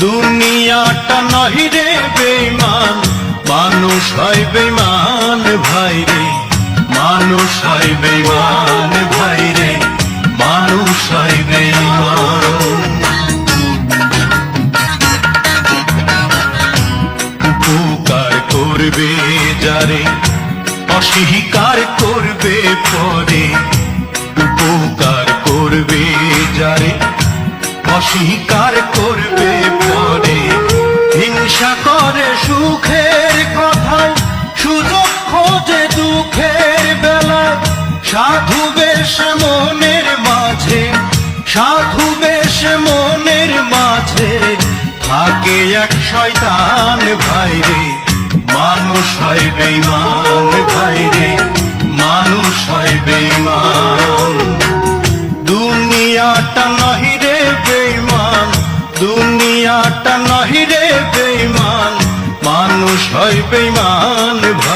দুনিয়াটা নহি রে বেঈমান, মানুষ হয় বেঈমান ভাই রে, মানুষ হয় বেঈমান ভাই রে, মানুষ হয় বেঈমান। উপকার করবে যারে অস্বীকার করবে পরে, উপকার করবে যারে অস্বীকার করবে পরে, হিংসা করে সুখের কথায় সুযোগ খোঁজে দুঃখের বেলায়, সাধু বেশ মনের মাঝে, সাধু বেশ মনের মাঝে থাকে এক শয়তান ভাই রে, মানুষ হয় বেঈমান ভাই রে, মানুষ হয় বেঈমান। দুনিয়াটা নহি রে বেঈমান, দুনিয়াটা নহি রে বেঈমান, মানুষ হয় বেঈমান ভাই।